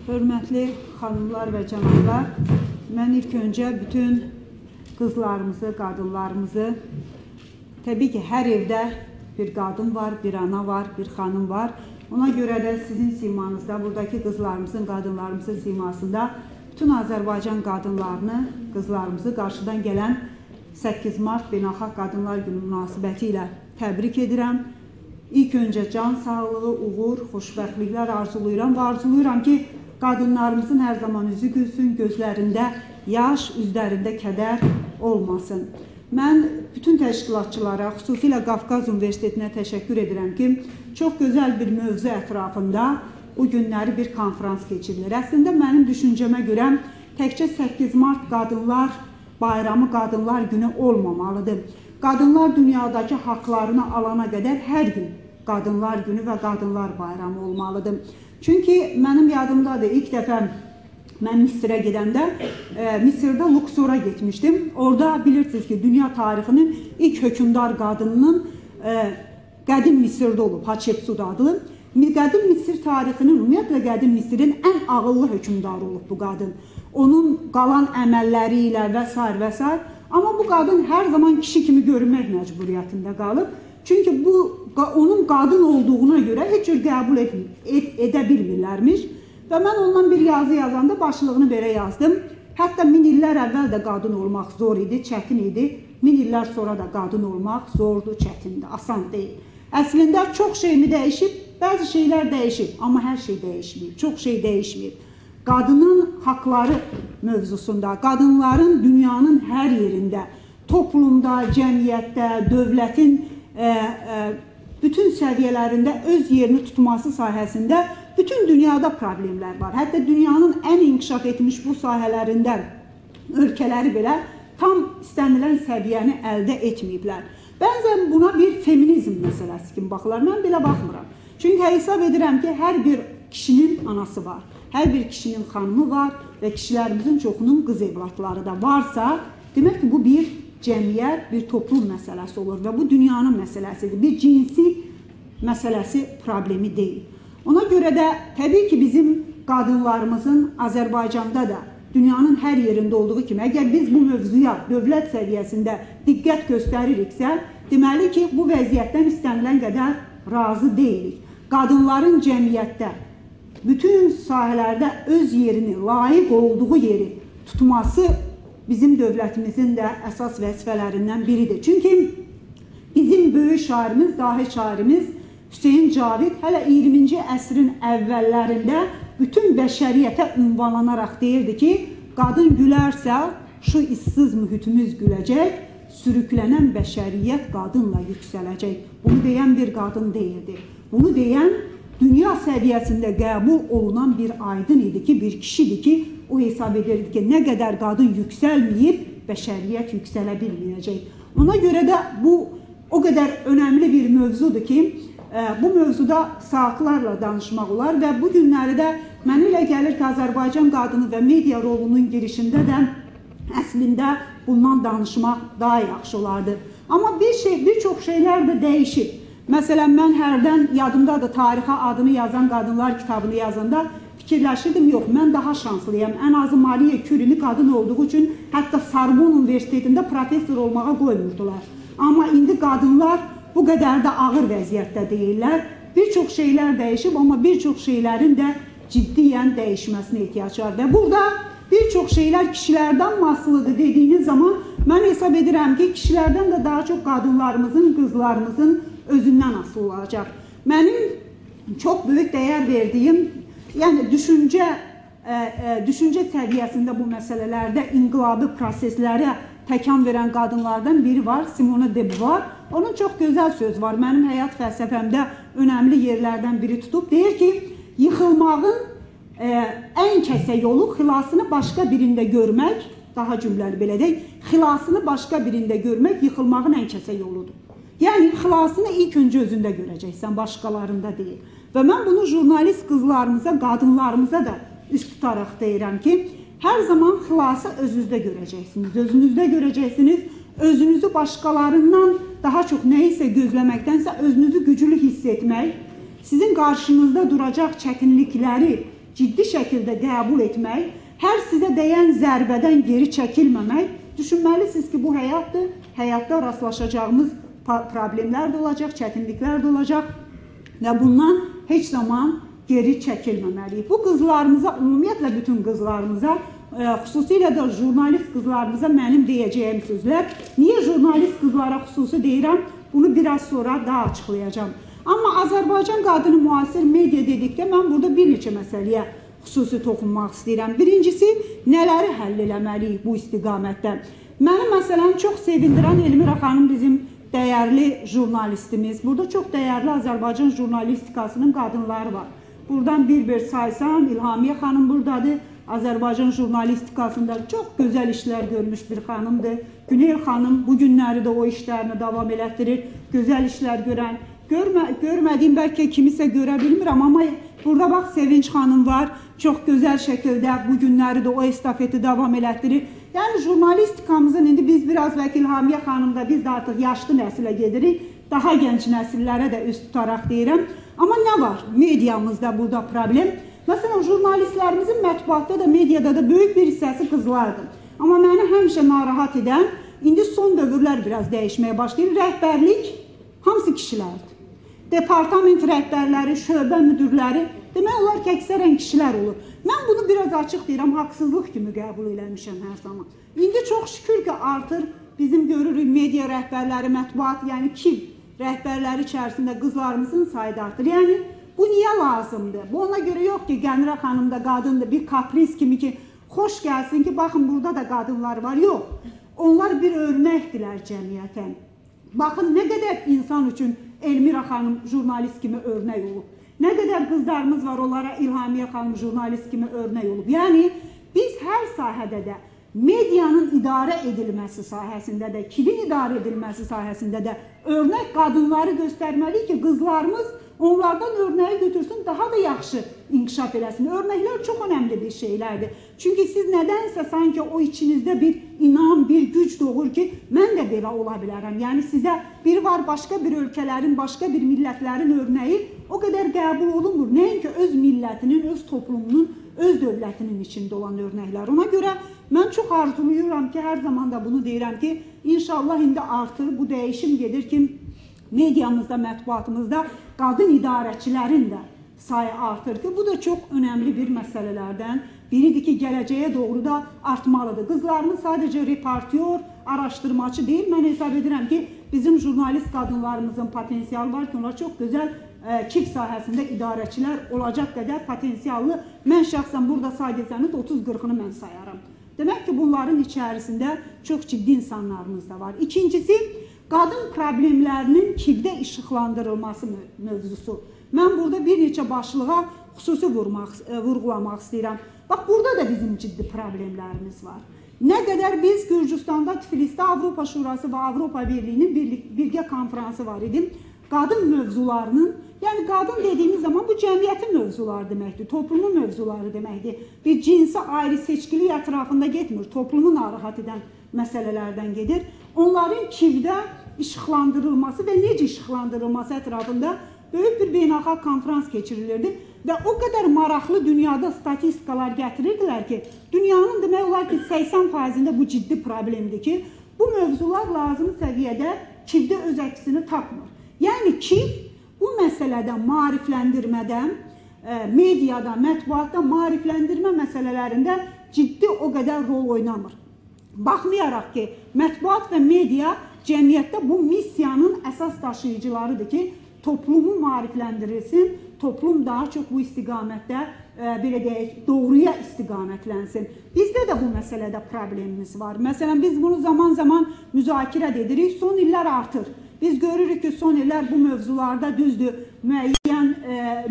Hörmətli xanımlar və cənablar, mən ilk öncə bütün qızlarımızı, qadınlarımızı, təbii ki, hər evdə bir qadın var, bir ana var, bir xanım var. Ona görə də sizin simanızda, buradakı qızlarımızın, qadınlarımızın simasında bütün Azərbaycan qadınlarını, qızlarımızı qarşıdan gələn 8 Mart Beynəlxalq Qadınlar Günü münasibəti ilə təbrik edirəm. İlk öncə can sağlığı, uğur, xoşbəxtliklər arzulayıram və arzulayıram ki, qadınlarımızın hər zaman üzü gülsün, gözlərində yaş, üzlərində kədər olmasın. Mən bütün təşkilatçılara, xüsusilə Qafqaz Universitetinə təşəkkür edirəm ki, çox gözəl bir mövzu ətrafında bu günləri bir konferans keçirilir. Əslində, mənim düşüncəmə görə təkcə 8 Mart Qadınlar Bayramı, Qadınlar Günü olmamalıdır. Qadınlar dünyadakı haqlarını alana qədər hər gün Qadınlar Günü və Qadınlar Bayramı olmalıdır. Çünki mənim yadımdadır, ilk dəfə mən Misirə gedəndə Misirdə Luxora getmişdim. Orada bilirsiniz ki, dünya tarixinin ilk hökmdar qadınının qədim Misirdə olub, Hatshepsut adlı. Qədim Misir tarixinin, ümumiyyətlə qədim Misirin ən ağıllı hökmdarı olub bu qadın. Onun qalan əməlləri ilə və s. və s. Amma bu qadın hər zaman kişi kimi görünmək məcburiyyətində qalıb. Çünki onun qadın olduğuna görə heç cür qəbul edə bilmirlərmiş. Və mən ondan bir yazı yazanda başlığını belə yazdım. Hətta 1000 illər əvvəl də qadın olmaq zor idi, çətin idi. 1000 illər sonra da qadın olmaq zordur, çətindir, asan deyil. Əslində çox şeymi dəyişib, bəzi şeylər dəyişib, amma hər şey dəyişməyib, çox şey dəyişməyib. Qadının haqları mövzusunda, qadınların dünyanın hər yerində, toplumda, cəmiyyətdə, dövlətin bütün səviyyələrində öz yerini tutması sahəsində bütün dünyada problemlər var. Hətta dünyanın ən inkişaf etmiş bu sahələrində ölkələri belə tam istənilən səviyyəni əldə etməyiblər. Bəzən buna bir feminizm məsələsi kimi baxırlar. Mən belə baxmıram. Çünki hesab edirəm ki, hər bir kişinin anası var, hər bir kişinin xanımı var və kişilərimizin çoxunun qız evladları da varsa, demək ki, bu bir cəmiyyət, bir toplum məsələsi olur və bu dünyanın məsələsidir. Bir cinsi məsələsi problemi deyil. Ona görə də təbii ki, bizim qadınlarımızın Azərbaycanda da dünyanın hər yerində olduğu kimi, əgər biz bu mövzuya dövlət səviyyəsində diqqət göstəririksə, deməli ki, bu vəziyyətdən istənilən qədər razı deyilik. Qadınların cəmiyyətdə bütün sahələrdə öz yerini, layiq olduğu yeri tutması bizim dövlətimizin də əsas vəzifələrindən biridir. Çünki bizim böyük şairimiz, dahi şairimiz Hüseyin Cavid hələ 20-ci əsrin əvvəllərində bütün bəşəriyyətə ünvanlanaraq deyirdi ki, qadın gülərsə şu işsiz mühitimiz güləcək, sürüklənən bəşəriyyət qadınla yüksələcək. Bunu deyən bir qadın deyildi. Bunu deyən dünya səviyyəsində qəbul olunan bir aydın idi ki, bir kişidir ki, o hesab edirdi ki, nə qədər qadın yüksəlməyib, bəşəriyyət yüksələ bilməyəcək. Ona görə də bu o qədər önəmli bir mövzudur ki, bu mövzuda saatlarla danışmaq olar və bu günləri də mənə elə gəlir ki, Azərbaycan qadını və media rolunun girişində də əslində bundan danışmaq daha yaxşı olardı. Amma bir çox şeylər də dəyişib. Məsələn, mən hərdən yadımdadır tarixə adını yazan qadınlar kitabını yazanda fikirləşirdim, yox, mən daha şanslıyam. Ən azı Mariya Curie qadın olduğu üçün hətta Sorbonne Universitetində professor olmağa qoymurdular. Amma indi qadınlar bu qədər də ağır vəziyyətdə deyirlər. Bir çox şeylər dəyişib, amma bir çox şeylərin də ciddiyən dəyişməsinə ehtiyac var. Və burada bir çox şeylər kişilərdən asılıdır dediyiniz zaman mən hesab edirəm ki, kişilərdən də daha çox qadınlarımızın, qızlarımızın özündən asılı olacaq. Mənim çox böyük dəyər verdiyim, yəni düşüncə səviyyəsində bu məsələlərdə inqilabi proseslərə təkan verən qadınlardan biri var, Simone de Beauvoir. Onun çox gözəl söz var, mənim həyat fəlsəfəmdə önəmli yerlərdən biri tutub. Deyir ki, yıxılmağın ən kəsə yolu xilasını başqa birində görmək, daha cümləli belə deyil, xilasını başqa birində görmək yıxılmağın ən kəsə yoludur. Yəni, xilasını ilk öncə özündə görəcəksən, başqalarında deyil. Və mən bunu jurnalist qızlarımıza, qadınlarımıza da üst tutaraq deyirəm ki, hər zaman xilası özünüzdə görəcəksiniz. Özünüzdə görəcəksiniz, özünüzü başqalarından daha çox nəyisə gözləməkdənsə özünüzü güclü hiss etmək, sizin qarşınızda duracaq çətinlikləri ciddi şəkildə qəbul etmək, hər sizə dəyən zərbədən geri çəkilməmək, düşünməlisiniz ki, bu həyatdır, həyatda rastlaşacağımız problemlər də olacaq, çətinliklər də olacaq və bundan heç zaman geri çəkilməməliyik. Bu qızlarımıza, ümumiyyətlə bütün qızlarımıza, xüsusilə də jurnalist qızlarımıza mənim deyəcəyim sözlər. Niyə jurnalist qızlara xüsusi deyirəm? Bunu biraz sonra daha açıqlayacağım. Amma Azərbaycan qadını müasir media dedikdə mən burada bir neçə məsələyə xüsusi toxunmaq istəyirəm. Birincisi, nələri həll eləməliyik bu istiqamətdə? Məni məsələn çox sevindirən Elmira xanım bizim dəyərli jurnalistimiz. Burada çox dəyərli Azərbaycan jurnalistikasının qadınları var. Buradan bir saysam, İlhamiyə xanım buradadır. Azərbaycan jurnalistikasında çox gözəl işlər görmüş bir xanımdır. Günel xanım bu günləri də o işlərini davam elətdirir. Gözəl işlər görən, görmədiyim bəlkə kimisə görə bilmirəm, amma burada bax Sevinç xanım var. Çox gözəl şəkildə bu günləri də o estafeti davam elətdirir. Yəni jurnalistikamızın indi biz biraz və İlhamiyə xanımda biz də artıq yaşlı nəsilə gedirik. Daha gənc nəsillərə də üst tutaraq deyirəm. Amma nə var? Mediamızda burada problem. Məsələn, jurnalistlərimizin mətbuatda da, mediada da böyük bir hissəsi qızlardır. Amma məni həmişə narahat edən, indi son dövrlər biraz dəyişməyə başlayır. Rəhbərlik hamısı kişilərdir. Departament rəhbərləri, şöbə müdürləri, demək olar ki, əksərən kişilər olur. Mən bunu biraz açıq deyirəm, haqsızlıq kimi qəbul eləmişəm hər zaman. İndi çox şükür ki, artır bizim görürük media rəhbərləri, mətbuat, yəni ki, rəhbərləri içərisində qızlarımızın sayı da artır. Yəni, bu niyə lazımdır? Bu ona görə yox ki, Gənirə xanım da qadındır, bir kapris kimi ki, xoş gəlsin ki, baxın, burada da qadınlar var. Yox, onlar bir örnəkdirlər cəmiyyətə. Baxın, nə qədər insan üçün Elmira xanım jurnalist kimi örnək olub. Nə qədər qızlarımız var, onlara İlhamiyə xanım jurnalist kimi örnək olub. Yəni, biz hər sahədə də, medianın idarə edilməsi sahəsində də, kilin idarə edilməsi sahəsində də örnək qadınları göstərməliyik ki, qızlarımız onlardan örnəyi götürsün, daha da yaxşı inkişaf eləsin. Örnəklər çox önəmli bir şeylərdir. Çünki siz nədənsə sanki o içinizdə bir inam, bir güc doğur ki, mən də belə ola bilərəm. Yəni sizə biri var başqa bir ölkələrin, başqa bir millətlərin örnəyi o qədər qəbul olunmur. Nəinki öz millətinin, öz toplumunun, öz dövlətinin içində olan örnəklər. Ona görə mən çox arzuluyuram ki, hər zaman da bunu deyirəm ki, inşallah indi artır, bu dəyişim gedir ki, mediamızda, mətbuatımızda qadın idarəçilərin də sayı artır ki, bu da çox önəmli bir məsələlərdən biridir ki, gələcəyə doğru da artmalıdır. Qızlarımız sadəcə reportyor, araşdırmacı deyil, mən hesab edirəm ki, bizim jurnalist qadınlarımızın potensialı var ki, onlar çox gözəl KİF sahəsində idarəçilər olacaq qədər potensiallı. Mən şəxsən burada saydıysənız 30-40-ını mən sayarım. Demək ki, bunların içərisində çox ciddi insanlarımız da var. İkincisi, qadın problemlərinin KİF-də işıqlandırılması mövzusu. Mən burada bir neçə başlığa xüsusi vurğulamaq istəyirəm. Bax, burada da bizim ciddi problemlərimiz var. Nə qədər biz Gürcüstanda, Tiflisdə Avropa Şurası və Avropa Birliyinin birgə konfransı var idi. Qadın mövzularının, yəni qadın dediyimiz zaman bu cəmiyyətin mövzuları deməkdir, toplumun mövzuları deməkdir. Bir cinsi ayrı seçkilik ətrafında getmir, toplumu narahat edən məsələlərdən gedir. Onların KİF-də işıqlandırılması və necə işıqlandırılması ətrafında böyük bir beynəlxalq konferans keçirilirdi və o qədər maraqlı dünyada statistikalar gətirirdilər ki, dünyanın demək olar ki, 80%-ində bu ciddi problemdir ki, bu mövzular lazım səviyyədə KİF-də öz əksini tapmır. Yəni KİF bu məsələdə maarifləndirmədə, mediada, mətbuatda maarifləndirmə məsələlərində ciddi o qədər rol oynamır. Baxmayaraq ki, mətbuat və media cəmiyyətdə bu missiyanın əsas daşıyıcılarıdır ki, toplumu maarifləndirilsin, toplum daha çox bu istiqamətdə, belə deyək, doğruya istiqamətlənsin. Bizdə də bu məsələdə problemimiz var. Məsələn, biz bunu zaman-zaman müzakirə edirik, son illər artır. Biz görürük ki, son illər bu mövzularda düzdür, müəyyən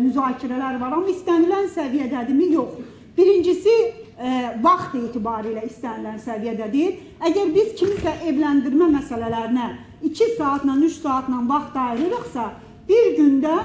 müzakirələr var, amma istənilən səviyyədədirmi? Yox. Birincisi, vaxt etibarilə istənilən səviyyədə deyil. Əgər biz kimisə evləndirmə məsələlərinə 2 saatla, 3 saatla vaxt ayırırıqsa, bir gündə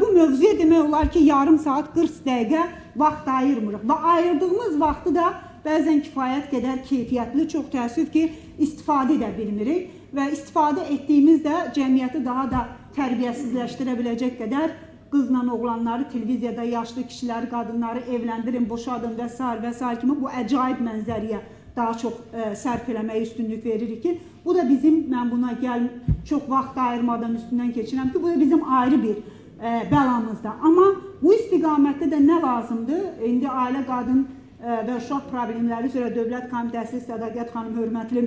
bu mövzuya demək olar ki, yarım saat, 40 dəqiqə vaxt ayırmırıq. Və ayırdığımız vaxtı da bəzən kifayət qədər keyfiyyətli, çox təəssüf ki, istifadə edə bilmirik və istifadə etdiyimizdə cəmiyyəti daha da tərbiyəsizləşdirə biləcək qədər qızla oğlanları televiziyada, yaşlı kişiləri, qadınları evləndirin, boşadın və s. kimi bu əcaib mənzəriyə daha çox sərf eləməyə üstünlük veririk ki, bu da bizim, mən buna çox vaxt ayırmadan üstündən keçirəm ki, bu da bizim ayrı bir bəlamızda. Amma bu istiqamətdə də nə lazımdır? İndi Ailə, Qadın və Uşaq Problemləri üzrə Dövlət Komitəsi Sədaqət xanım hörmətli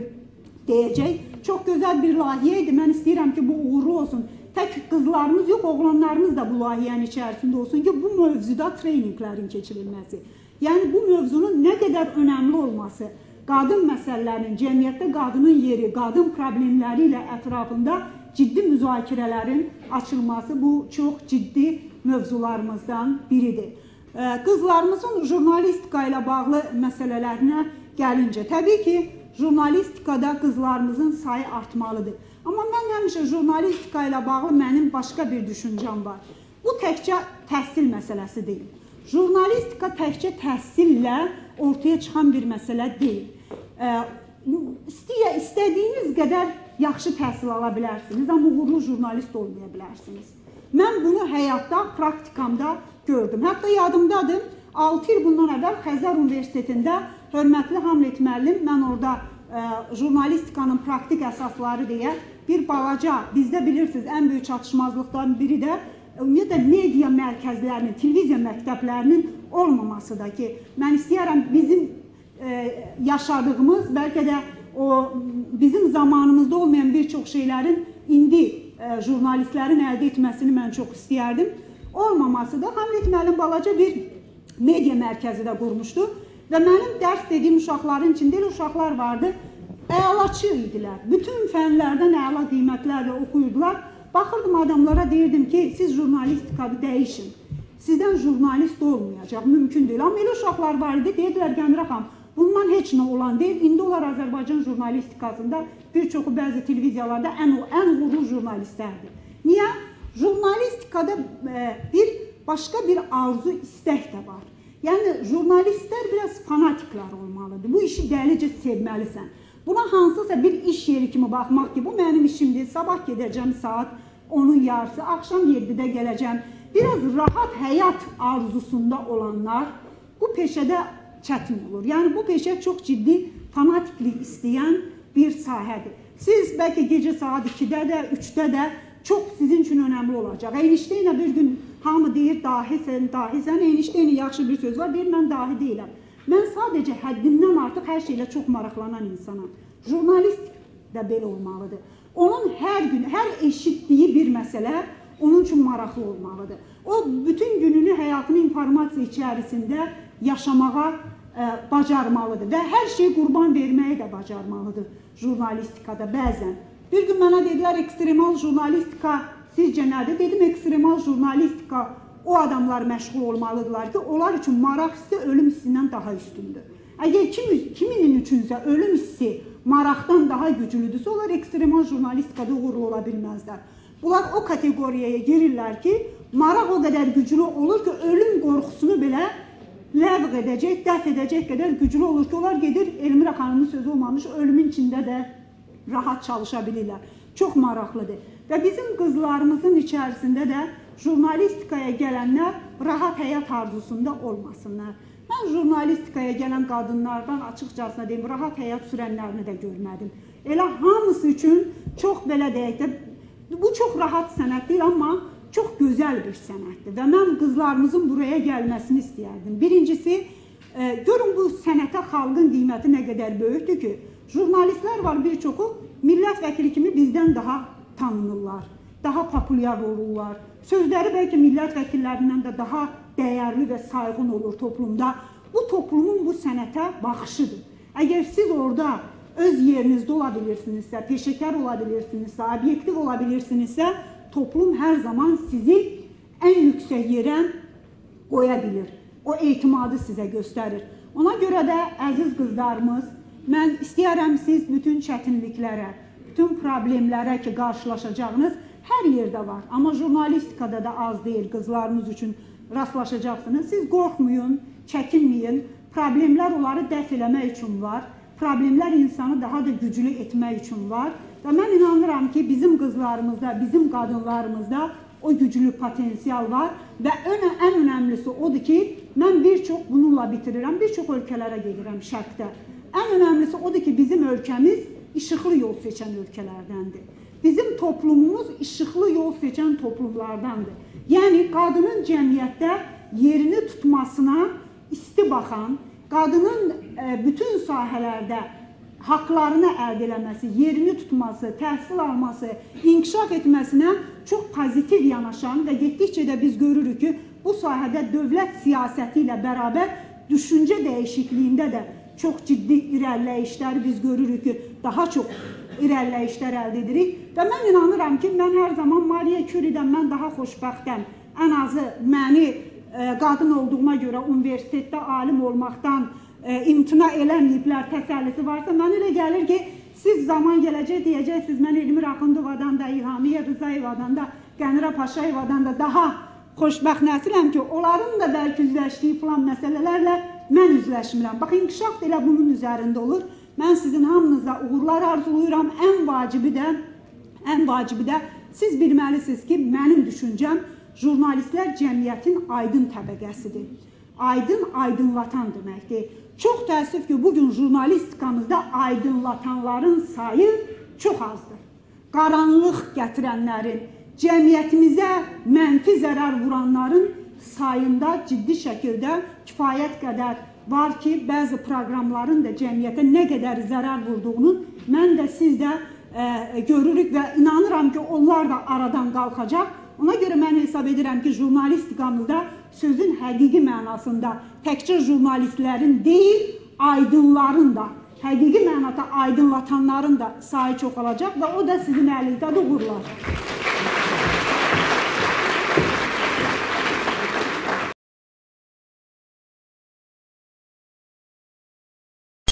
deyəcək. Çox gözəl bir layihə idi. Mən istəyirəm ki, bu uğurlu olsun. Tək qızlarımız yox, oğlanlarımız da bu layihənin içərisində olsun ki, bu mövzuda treyninqlərin keçirilməsi. Yəni, bu mövzunun nə qədər önəmli olması, qadın məsələlərinin, cəmiyyətdə qadının yeri, qadın problemləri ilə ətrafında ciddi müzakirələrin açılması bu çox ciddi mövzularımızdan biridir. Qızlarımızın jurnalistika ilə bağlı məsələlərinə gəlincə, təbii ki, jurnalistikada qızlarımızın sayı artmalıdır. Amma mən həmişə jurnalistika ilə bağlı mənim başqa bir düşüncəm var. Bu təkcə təhsil məsələsi deyil. Jurnalistika təkcə təhsillə ortaya çıxan bir məsələ deyil. İstədiyiniz qədər yaxşı təhsil ala bilərsiniz, amma uğurlu jurnalist olmaya bilərsiniz. Mən bunu həyatda, praktikamda gördüm. Hətta yadımdadır, 6 il bundan əvvəl Xəzər Universitetində hörmətli Hamlet müəllim, mən orada jurnalistikanın praktik əsasları deyə bir balaca, bizdə bilirsiniz, ən böyük çatışmazlıqdan biri də ümumiyyətlə media mərkəzlərinin, televiziya məktəblərinin olmamasıdır ki, mən istəyərəm bizim yaşadığımız, bəlkə də bizim zamanımızda olmayan bir çox şeylərin indi jurnalistlərin əldə etməsini mən çox istəyərdim. Olmaması da Hamlet müəllim balaca bir media mərkəzi də qurmuşdu və mənim dərs dediyim uşaqların içində elə uşaqlar vardı, əlaçı idilər. Bütün fənlərdən əla qiymətlərlə oxuyurdular. Baxırdım adamlara, deyirdim ki, siz jurnalistikadı dəyişin. Sizdən jurnalist olmayacaq, mümkün deyil. Amma elə uşaqlar var idi, deyirdilər, Gəmrə xanım, bundan heç nə olan deyil. İndi onlar Azərbaycan jurnalistikasında bir çoxu bəzi televiziyalarda ən uğurlu jurnalistlərdir. Niyə? Jurnalistikada başqa bir arzu, istək də var. Yəni, jurnalistlər biraz fanatiklər olmalıdır. Bu işi dəlicə sevməlisən. Buna hansısa bir iş yeri kimi baxmaq ki, bu mənim işimdir, sabah gedəcəm saat 10-un yarısı, axşam 7-də gələcəm. Biraz rahat həyat arzusunda olanlar bu peşədə çətin olur. Yəni, bu peşə çox ciddi fanatiklik istəyən bir sahədir. Siz bəlkə gecə saat 2-də də, 3-də də çox sizin üçün önəmli olacaq. Einsteynə bir gün hamı deyir, dahisən, dahisən. Einsteynə yaxşı bir söz var, deyir, mən dahi deyiləm. Mən sadəcə həddindən artıq hər şeylə çox maraqlanan insanam. Jurnalist də belə olmalıdır. Onun hər gün, hər eşitdiyi bir məsələ onun üçün maraqlı olmalıdır. O, bütün gününü, həyatını informasiya içərisində yaşamağa bacarmalıdır və hər şeyi qurban verməyə də bacarmalıdır jurnalistikada bəzən. Bir gün mənə dedilər, ekstremal jurnalistika sizcə nədir? Dedim, ekstremal jurnalistika o adamlar məşğul olmalıdırlar ki, onlar üçün maraq hissi ölüm hissindən daha üstündür. Əgər kiminin üçünsə ölüm hissi maraqdan daha güclüdürsə, onlar ekstremal jurnalistikada uğurlu ola bilməzlər. Bunlar o kateqoriyaya girirlər ki, maraq o qədər güclü olur ki, ölüm qorxusunu belə ləğv edəcək, dəf edəcək qədər güclü olur ki, onlar gedir, Elmira xanımın sözü olmamış, ölümün içində də rahat çalışa bilirlər. Çox maraqlıdır. Və bizim qızlarımızın içərisində də jurnalistikaya gələnlər rahat həyat arzusunda olmasınlar. Mən jurnalistikaya gələn qadınlardan açıqcasına deyim, rahat həyat sürənlərini də görmədim. Elə hamısı üçün çox belə deyək də, bu çox rahat sənət deyil, amma çox gözəl bir sənətdir və mən qızlarımızın buraya gəlməsini istəyərdim. Birincisi, görün bu sənətə xalqın qiyməti nə qədər böyükdür ki, jurnalistlər var bir çoxu, millət vəkili kimi bizdən daha tanınırlar, daha populyar olurlar. Sözləri bəlkə millət vəkillərindən də daha dəyərli və sayğın olur toplumda. Bu toplumun bu sənətə baxışıdır. Əgər siz orada öz yerinizdə ola bilirsinizsə, peşəkar ola bilirsinizsə, obyektiv ola bilirsinizsə, toplum hər zaman sizi ən yüksək yerə qoya bilir. O etimadı sizə göstərir. Ona görə də, əziz qızlarımız, mən istəyərəm siz bütün çətinliklərə, bütün problemlərə ki, qarşılaşacağınız hər yerdə var. Amma jurnalistikada da az deyil, qızlarımız üçün rastlaşacaqsınız. Siz qorxmayın, çəkinməyin. Problemlər onları dəf eləmək üçün var. Problemlər insanı daha da güclü etmək üçün var. Və mən inanıram ki, bizim qızlarımızda, bizim qadınlarımızda o güclü potensial var və ən önəmlisi odur ki, mən bir çox bununla bitirirəm, bir çox ölkələrə gedirəm şərqdə. Ən önəmlisi odur ki, bizim ölkəmiz işıqlı yol seçən ölkələrdəndir. Bizim toplumumuz işıqlı yol seçən toplumlardandır. Yəni, qadının cəmiyyətdə yerini tutmasına isti baxan, qadının bütün sahələrdə haqlarını əldə eləməsi, yerini tutması, təhsil alması, inkişaf etməsinə çox pozitiv yanaşan və getdikcə də biz görürük ki, bu sahədə dövlət siyasəti ilə bərabər düşüncə dəyişikliyində də çox ciddi irəliləyişləri biz görürük ki, daha çox irəliləyişlər əldə edirik. Və mən inanıram ki, mən hər zaman Maria Curie'dən mən daha xoşbəxtəm. Ən azı məni qadın olduğuma görə universitetdə alim olmaqdan imtina eləməyiblər, təsəllisi varsa, mən elə gəlir ki, siz zaman gələcək deyəcəksiniz, mən Elmir Axundovadan da, İlhamiyə Rızayevadan da, Qənirə Paşayevadan da daha xoşbəxt nəsiləm ki, onların da bəlkə üzləşdiyi filan məsələlərlə mən üzləşmirəm. Bax, inkişaf da elə bunun üzərində olur. Mən sizin hamınıza uğurlar arzuluyuram. Ən vacibi də siz bilməlisiniz ki, mənim düşüncəm jurnalistlər cəmiyyətin aydın təbəqəsidir. Aydın, aydınlatan deməkdir. Çox təəssüf ki, bugün jurnalistikamızda aydınlatanların sayı çox azdır. Qaranlıq gətirənlərin, cəmiyyətimizə mənfi zərər vuranların sayında ciddi şəkildə kifayət qədər var ki, bəzi proqramların da cəmiyyətə nə qədər zərər vurduğunu mən də siz də görürük və inanıram ki, onlar da aradan qalxacaq. Ona görə mən hesab edirəm ki, jurnalistikamızda sözün həqiqi mənasında təkcə jurnalistlərin deyil, aydınların da, həqiqi mənada aydınlatanların da sayı çoxalacaq və o da sizin əlinizdə uğurlar.